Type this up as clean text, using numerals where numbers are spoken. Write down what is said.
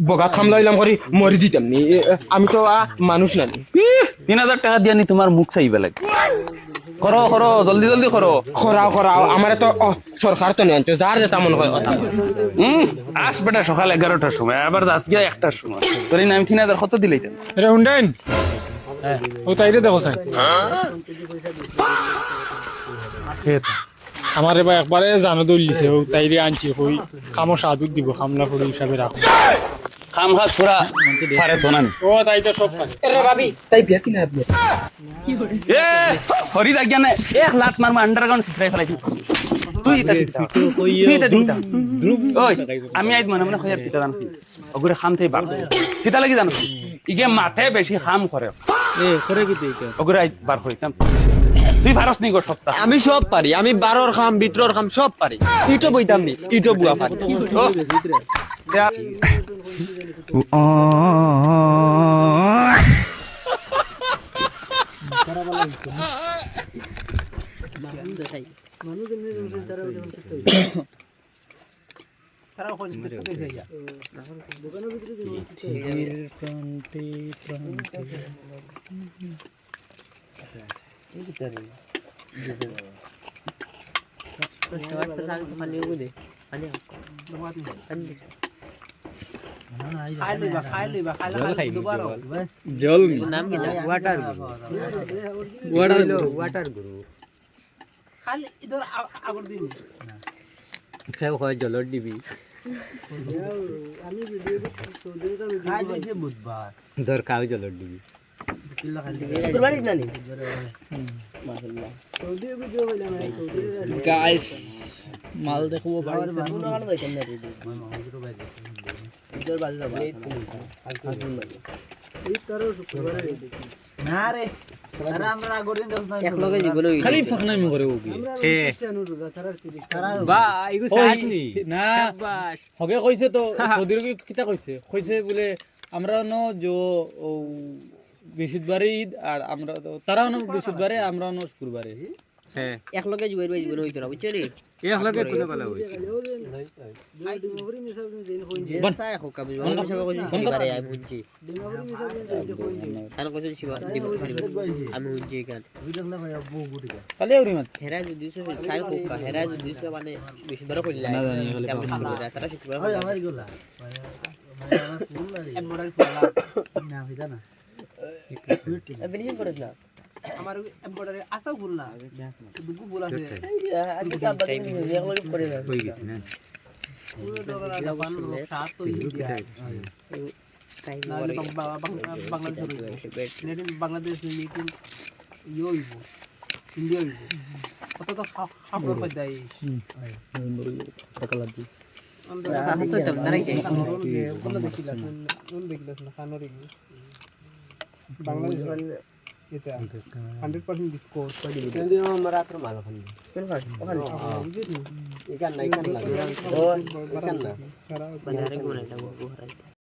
বগা থামলাইলাম করি মরি দিতাম নি আমি তো মানুষ নানি 3000 টাকা দিয়া নি তোমার মুখ চাইবে লাগে করো করো জলদি জলদি করো খরাও আমার তো সরকার তো নেন তো যার যেটা মনে হয় আস বেটা সকাল 11টার সময় আবার আজকে 1টার সময় তোর নাম 3000 কত দিলাইতেন রে হুন্ডাইন ও তাইরে দেখো স্যার আমার এবার একবারে জানো দৌড়লিছে ও তাইরে আনছি কই কামো সাধু দিব খামলা করে হিসাবে রাখো খাম খাস পুরা পারে তো না ও তাইটা সব পারে রে ভাবি তাই বিয়া কিনা বিয়া এ হরি জাগিয়া না এক লাত মারমা আন্ডারগ্রাউন্ড সিটরাই ফেলাইছি তুই তা দিতা ওই আমি আইজ মনে মনে খয়ার কিতা জানো ওগুরে খাম থাই বার কিতা লাগি জানো ইগে মাথে বেশি খাম করে করে কি তুই ওগুরে আইজ বার হইতাম তুই ভারস নি গো সপ্তাহ আমি সব পারি আমি 12 খাম ভিতরের খাম সব পারি ইটো বইতাম নি ইটো বুয়া পারি ও দেয়া জল নাম কি ওয়াটার ওয়াটার গুরু খালি ইধর আগর দিন সব হয় জলর ডিবি আমি ভিডিও খাই দিছে বুধবার ধর খাও জলর ডিবি কুরবানি নানি মাশাআল্লাহ সৌদি ভিডিও হইলা না সৌদি গাইস মাল দেখো বাড়ি মনে ভালো হইছে না রে ইধর বাজে যাবা এই করো শুক্রবারে না রে আরে আমরা আগর দিন এক লগে জীবন খালি ফাকনামি করে ও কি বা ইগো সাইনি না হগে কইছে তো সৌদির কিতা কইছে কইছে বলে আমরা ন जो বৃহস্পতিবারে ঈদ আর আমরা তো তারাও ন বৃহস্পতিবারে আমরা ন শুক্রবারে হ্যাঁ এক লগে জীবন হইতো না বুঝছ রে এক লগে কোনে কলা হই বনসা এক কবি বনসা কইছি বারে আই বুঝছি আর কইছি শিবা দিব আমি বুঝছি কেন খালি আউরি মত হেরা যদি সাই কোকা হেরা যদি মানে বেশি বড় কইলা না জানি তারা শুক্রবার আমার গলা এমবডারি না হইতা না বেনিজন করে না আমার এমবডারি আস্তাও ভুল না দুগু ভুল আছে আজকে কাম বাকি নিয়ে এগুলো করে না হই গেছে না পুরো ডলার আলা বান সাত তো ইন্ডিয়া বাংলাদেশ বাংলাদেশ মিটিং ইয়োইব ইন্ডিয়া ইয়োইব কত তো খাবার পাই দেয় সকাল দি তো তো দাঁড়াই যাই বলে দেখিলাস না খানোর ইংলিশ বাংলাদেশ এটা 100% ডিসকাউন্ট পাই দিবি জলদি আমরা রাত্র মাল খান কেন খাস ওখানে এখান না এখান না এখান না বাজারে কোন এটা